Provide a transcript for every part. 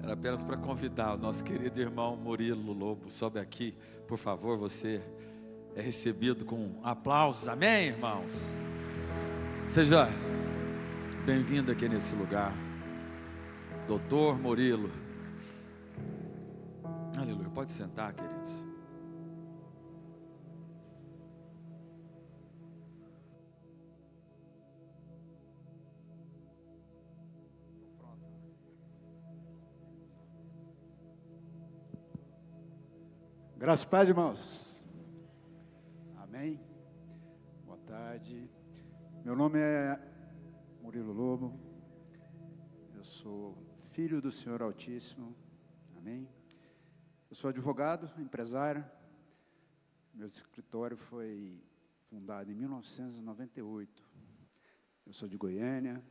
Era apenas para convidar o nosso querido irmão Murilo Lobo. Sobe aqui, por favor, você é recebido com aplausos. Amém, irmãos? Seja bem-vindo aqui nesse lugar, Doutor Murilo. Aleluia. Pode sentar, queridos. Graças e paz, irmãos. Amém. Boa tarde. Meu nome é Murilo Lobo. Eu sou filho do Senhor Altíssimo. Amém. Eu sou advogado, empresário. Meu escritório foi fundado em 1998. Eu sou de Goiânia.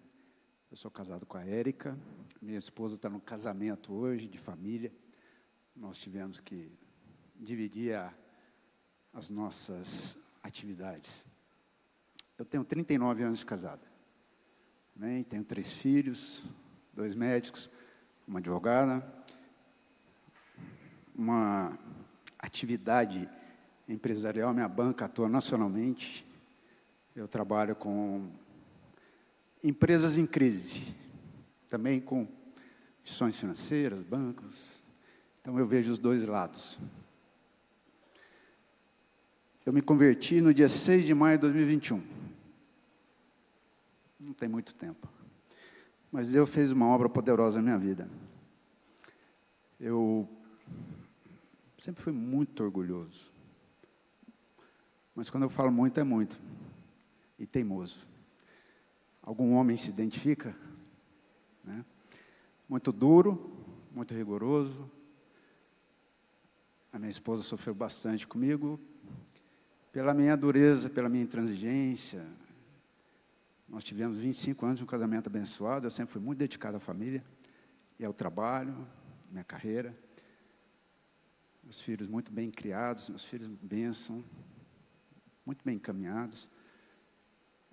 Eu sou casado com a Érica. Minha esposa está no casamento hoje, de família. Nós tivemos que dividir as nossas atividades. Eu tenho 39 anos de casado. Amém? Tenho 3 filhos, 2 médicos, uma advogada, uma atividade empresarial, minha banca atua nacionalmente. Eu trabalho com empresas em crise, também com instituições financeiras, bancos. Então eu vejo os dois lados. Eu me converti no dia 6 de maio de 2021. Não tem muito tempo. Mas Deus fez uma obra poderosa na minha vida. Eu sempre fui muito orgulhoso. Mas quando eu falo muito, é muito. E teimoso. Algum homem se identifica? Né? Muito duro, muito rigoroso. A minha esposa sofreu bastante comigo. Pela minha dureza, pela minha intransigência. Nós tivemos 25 anos de um casamento abençoado. Eu sempre fui muito dedicado à família e ao trabalho, minha carreira. Meus filhos muito bem criados, meus filhos bênção, muito bem encaminhados.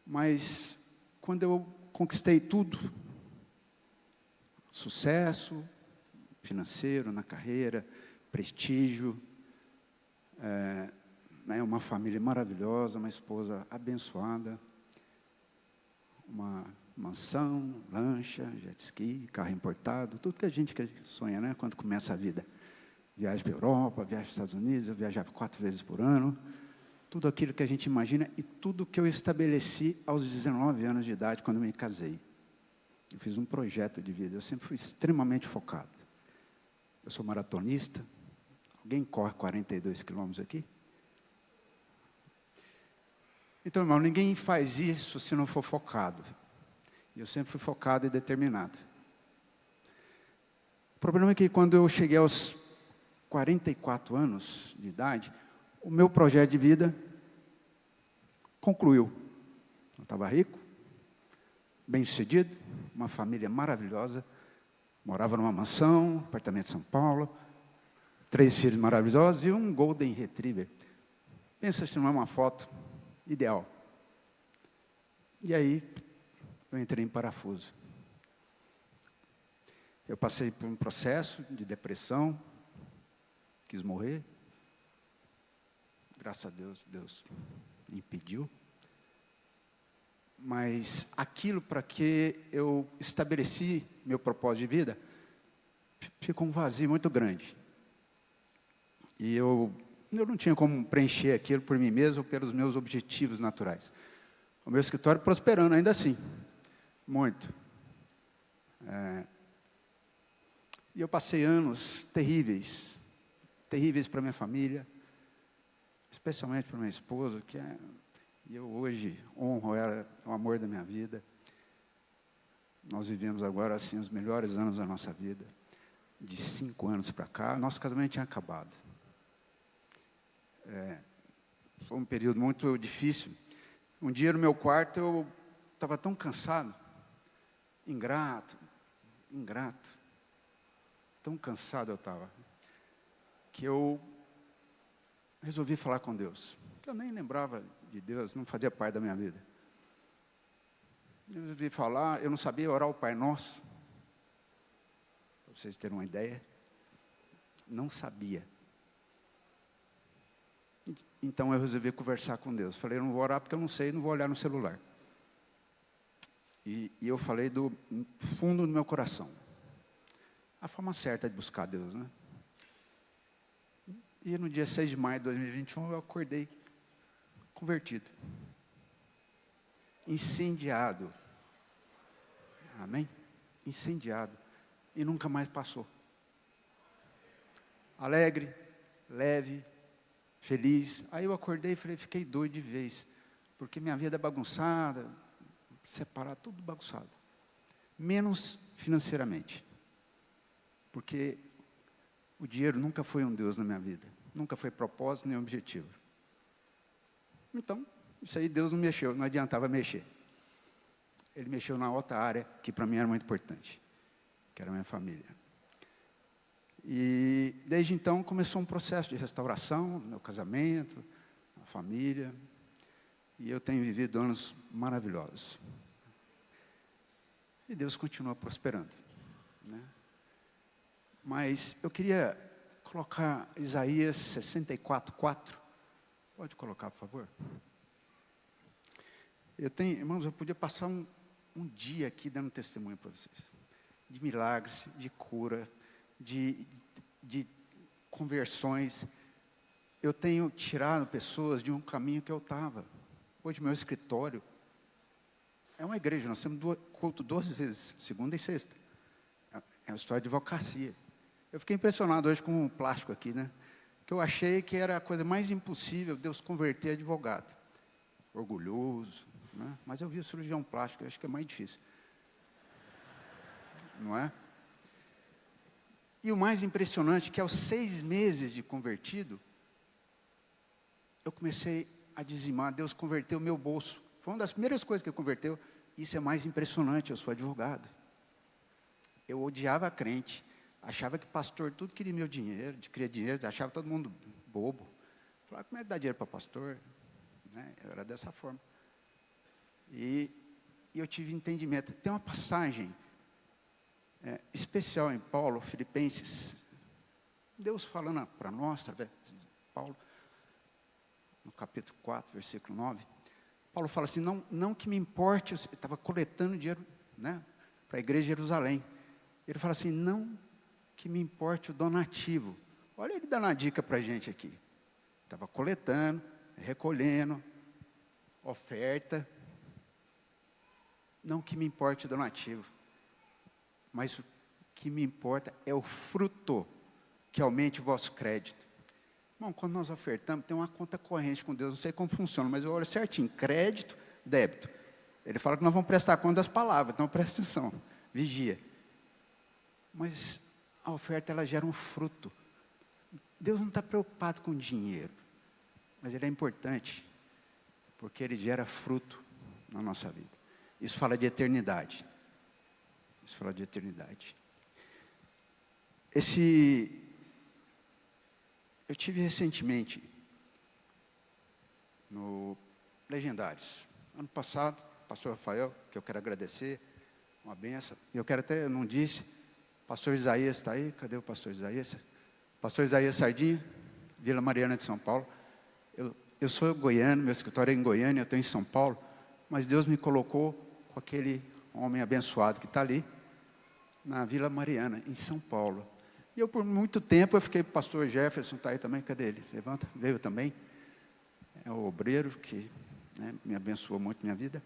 Mas quando eu conquistei tudo, sucesso financeiro na carreira, prestígio, uma família maravilhosa, uma esposa abençoada, uma mansão, lancha, jet ski, carro importado, tudo que a gente sonha, né? Quando começa a vida. Viagem para a Europa, viagem para os Estados Unidos, eu viajava 4 vezes por ano, tudo aquilo que a gente imagina e tudo que eu estabeleci aos 19 anos de idade, quando eu me casei. Eu fiz um projeto de vida, eu sempre fui extremamente focado. Eu sou maratonista. Alguém corre 42 quilômetros aqui? Então, irmão, ninguém faz isso se não for focado. Eu sempre fui focado e determinado. O problema é que quando eu cheguei aos 44 anos de idade, o meu projeto de vida concluiu. Eu estava rico, bem-sucedido, uma família maravilhosa, morava numa mansão, apartamento em São Paulo, 3 filhos maravilhosos e um Golden Retriever. Pensa se não é uma foto ideal. E aí, eu entrei em parafuso. Eu passei por um processo de depressão, quis morrer. Graças a Deus, Deus me impediu. Mas aquilo para que eu estabeleci meu propósito de vida, ficou um vazio muito grande. E eu não tinha como preencher aquilo por mim mesmo ou pelos meus objetivos naturais. O meu escritório prosperando ainda assim, muito. E eu passei anos terríveis para minha família, especialmente para minha esposa, e eu hoje honro ela, é o amor da minha vida. Nós vivemos agora assim os melhores anos da nossa vida. De 5 anos para cá, nosso casamento tinha acabado. Foi um período muito difícil. Um dia no meu quarto eu estava tão cansado, ingrato, tão cansado eu estava, que eu resolvi falar com Deus. Eu nem lembrava de Deus, não fazia parte da minha vida. Eu resolvi falar, eu não sabia orar o Pai Nosso. para vocês terem uma ideia. Não sabia. Então eu resolvi conversar com Deus. Falei, eu não vou orar porque eu não sei, não vou olhar no celular. E eu falei do fundo do meu coração. A forma certa de buscar Deus, né? E no dia 6 de maio de 2021 eu acordei convertido. Incendiado. Amém? Incendiado. E nunca mais passou. Alegre, leve, feliz. Aí eu acordei e falei, fiquei doido de vez. Porque minha vida é bagunçada, separar tudo bagunçado. Menos financeiramente. Porque o dinheiro nunca foi um Deus na minha vida. Nunca foi propósito nem objetivo. Então, isso aí Deus não mexeu, não adiantava mexer. Ele mexeu na outra área que para mim era muito importante, que era a minha família. E desde então começou um processo de restauração, meu casamento, a família. E eu tenho vivido anos maravilhosos. E Deus continua prosperando, né? Mas eu queria colocar Isaías 64:4. Pode colocar, por favor? Irmãos, eu podia passar um dia aqui dando testemunho para vocês. De milagres, de cura, de conversões. Eu tenho tirado pessoas de um caminho que eu estava. Hoje, meu escritório é uma igreja. Nós temos culto 2 vezes, segunda e sexta. É uma história de advocacia. Eu fiquei impressionado hoje com o plástico aqui, né? Que eu achei que era a coisa mais impossível Deus converter advogado. Orgulhoso, né? Mas eu vi o cirurgião plástico, eu acho que é mais difícil. Não é? E o mais impressionante é que aos 6 meses de convertido, eu comecei a dizimar. Deus converteu o meu bolso. Foi uma das primeiras coisas que Ele converteu. Isso é mais impressionante, eu sou advogado. Eu odiava a crente. Achava que pastor tudo queria meu dinheiro, queria dinheiro, achava todo mundo bobo. Falava, como é que dá dinheiro para pastor? Né? Eu era dessa forma. E eu tive entendimento. Tem uma passagem especial em Paulo, Filipenses. Deus falando para nós, através de Paulo, no capítulo 4, versículo 9. Paulo fala assim, não que me importe, eu estava coletando dinheiro, né, para a igreja de Jerusalém. Ele fala assim, não que me importe o donativo. Olha ele dando uma dica para a gente aqui. Estava coletando, recolhendo, oferta. Não que me importe o donativo, mas o que me importa é o fruto que aumente o vosso crédito. Bom, quando nós ofertamos, tem uma conta corrente com Deus, não sei como funciona, mas eu olho certinho, crédito, débito. Ele fala que nós vamos prestar conta das palavras, então presta atenção, vigia. Mas a oferta, ela gera um fruto. Deus não está preocupado com dinheiro, mas Ele é importante, porque Ele gera fruto na nossa vida. Isso fala de eternidade. Isso fala de eternidade. Eu tive recentemente, no Legendários, ano passado, pastor Rafael, que eu quero agradecer, uma benção. Eu quero até, eu não disse, pastor Isaías está aí, cadê o pastor Isaías? Pastor Isaías Sardinha, Vila Mariana de São Paulo. Eu sou goiano, meu escritório é em Goiânia, eu estou em São Paulo, mas Deus me colocou com aquele homem abençoado que está ali, na Vila Mariana, em São Paulo. E eu, por muito tempo, eu fiquei, pastor Jefferson está aí também, cadê ele? Levanta, veio também. É o obreiro que, né, me abençoou muito minha vida.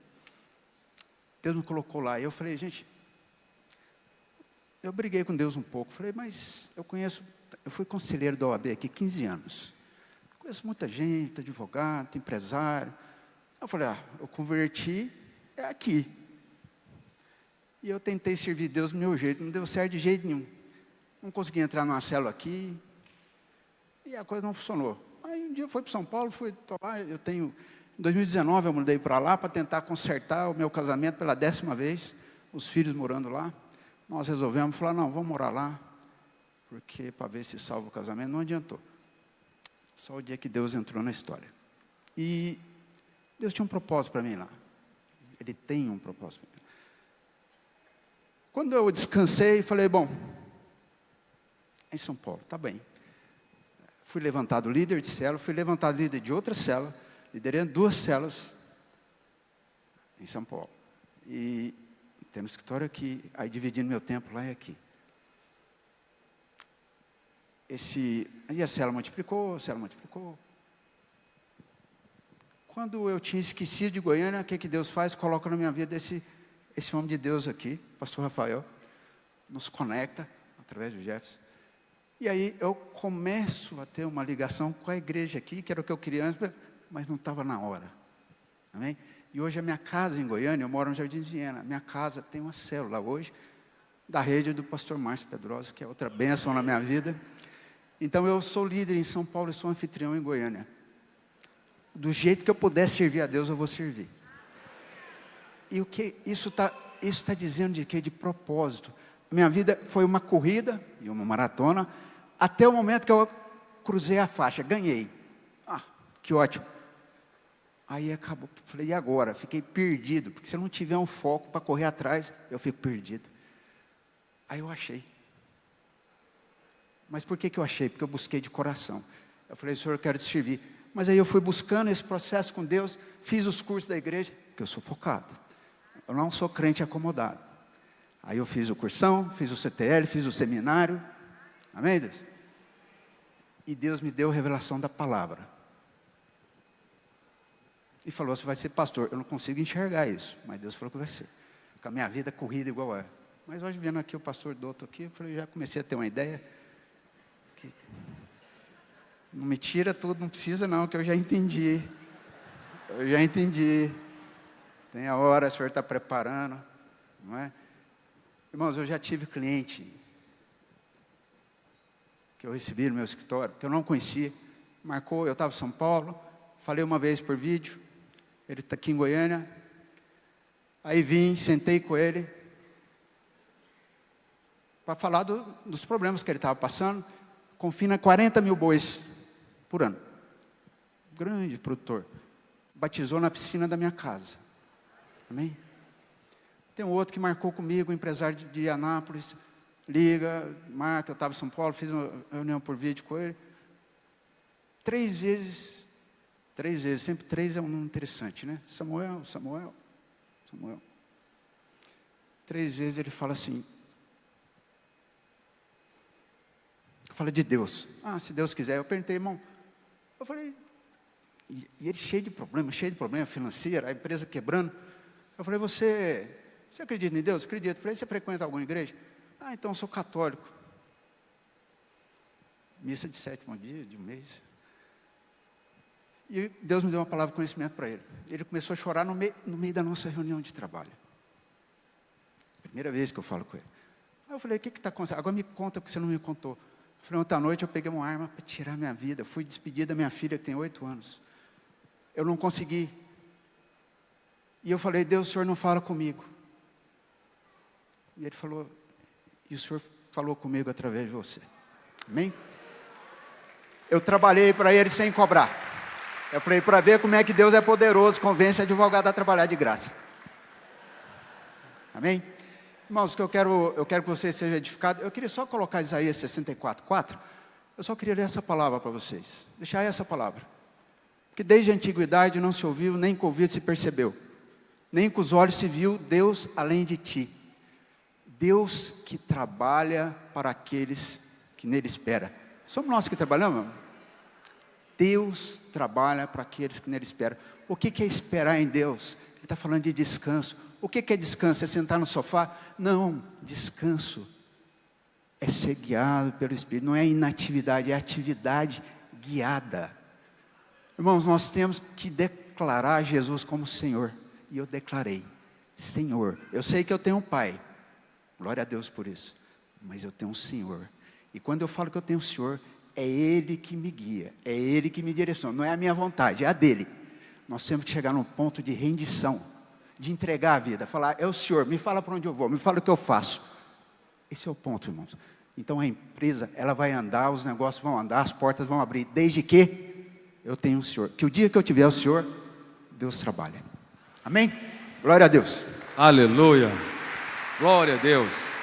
Deus me colocou lá, e eu falei, gente, eu briguei com Deus um pouco. Falei, mas eu fui conselheiro da OAB aqui 15 anos. Conheço muita gente, advogado, empresário. Eu falei, eu converti, é aqui. E eu tentei servir Deus do meu jeito, não deu certo de jeito nenhum. Não consegui entrar numa célula aqui, e a coisa não funcionou. Aí um dia eu fui para São Paulo, tô lá, em 2019 eu mudei para lá, para tentar consertar o meu casamento pela 10ª vez, os filhos morando lá. Nós resolvemos, falar, não, vamos morar lá, porque para ver se salva o casamento, não adiantou. Só o dia que Deus entrou na história. E Deus tinha um propósito para mim lá. Ele tem um propósito para mim. Quando eu descansei, falei, bom, Em São Paulo, tá bem. Fui levantado líder de célula, fui levantado líder de outra célula, liderando 2 células em São Paulo. E temos escritório aqui, aí dividindo meu tempo lá e aqui. Aí a célula multiplicou. Quando eu tinha esquecido de Goiânia, o que Deus faz? Coloca na minha vida esse homem de Deus aqui, pastor Rafael, nos conecta através do Jefferson. E aí eu começo a ter uma ligação com a igreja aqui, que era o que eu queria antes, mas não estava na hora. Amém? E hoje a minha casa em Goiânia, eu moro no Jardim de Viena, minha casa tem uma célula hoje, da rede do pastor Márcio Pedrosa, que é outra bênção na minha vida. Então eu sou líder em São Paulo e sou anfitrião em Goiânia. Do jeito que eu puder servir a Deus, eu vou servir. E o que isso está dizendo de quê? De propósito. Minha vida foi uma corrida e uma maratona, até o momento que eu cruzei a faixa, ganhei. Que ótimo. Aí acabou, falei, e agora? Fiquei perdido, porque se eu não tiver um foco para correr atrás, eu fico perdido. Aí eu achei. Mas por que eu achei? Porque eu busquei de coração. Eu falei, Senhor, eu quero te servir. Mas aí eu fui buscando esse processo com Deus, fiz os cursos da igreja, porque eu sou focado. Eu não sou crente acomodado. Aí eu fiz o cursão, fiz o CTL, fiz o seminário. Amém, Deus? E Deus me deu a revelação da palavra. E falou, você vai ser pastor. Eu não consigo enxergar isso, mas Deus falou que vai ser. Com a minha vida corrida igual é. Mas hoje vendo aqui o pastor Doutor aqui, eu falei, já comecei a ter uma ideia. Que não me tira tudo, não precisa não, que eu já entendi. Tem a hora, o Senhor está preparando. Não é? Irmãos, eu já tive cliente que eu recebi no meu escritório, que eu não conhecia. Marcou, eu estava em São Paulo, falei uma vez por vídeo, ele está aqui em Goiânia. Aí vim, sentei com ele, para falar dos problemas que ele estava passando. Confina 40 mil bois por ano. Grande produtor. Batizou na piscina da minha casa. Amém? Tem um outro que marcou comigo, um empresário de Anápolis. Liga, marca, eu estava em São Paulo, fiz uma reunião por vídeo com ele. 3 vezes, sempre 3 é um número interessante, né? Samuel. 3 vezes ele fala assim, fala de Deus. Se Deus quiser. Eu perguntei, irmão, eu falei, e ele cheio de problema financeiro, a empresa quebrando. Eu falei, você acredita em Deus? Acredito. Eu falei, você frequenta alguma igreja? Então eu sou católico. Missa de 7º dia, de um mês. E Deus me deu uma palavra de conhecimento para ele. Ele começou a chorar no meio da nossa reunião de trabalho. Primeira vez que eu falo com ele. Aí eu falei, o que está acontecendo? Agora me conta, porque você não me contou. Eu falei, ontem à noite eu peguei uma arma para tirar minha vida. Eu fui despedir da minha filha, que tem 8 anos. Eu não consegui. E eu falei, Deus, o Senhor não fala comigo. E ele falou, e o Senhor falou comigo através de você. Amém? Eu trabalhei para ele sem cobrar. Eu falei, para ver como é que Deus é poderoso, convence advogado a trabalhar de graça. Amém? Irmãos, que eu quero que você seja edificado. Eu queria só colocar Isaías 64:4. Eu só queria ler essa palavra para vocês. Deixar essa palavra. Porque desde a antiguidade não se ouviu, nem com o ouvido se percebeu, nem com os olhos se viu Deus além de ti. Deus que trabalha para aqueles que nele esperam. Somos nós que trabalhamos? Deus trabalha para aqueles que nele esperam. O que é esperar em Deus? Ele está falando de descanso. O que é descanso? É sentar no sofá? Não, descanso é ser guiado pelo Espírito. Não é inatividade, é atividade guiada. Irmãos, nós temos que declarar Jesus como Senhor. E eu declarei, Senhor. Eu sei que eu tenho um Pai. Glória a Deus por isso. Mas eu tenho um Senhor. E quando eu falo que eu tenho um Senhor, é Ele que me guia, é Ele que me direciona. Não é a minha vontade, é a dEle. Nós temos que chegar num ponto de rendição, de entregar a vida, falar, é o Senhor, me fala para onde eu vou, me fala o que eu faço. Esse é o ponto, irmãos. Então a empresa, ela vai andar, os negócios vão andar, as portas vão abrir, desde que eu tenho um Senhor. Que o dia que eu tiver o Senhor, Deus trabalha. Amém? Glória a Deus. Aleluia. Glória a Deus.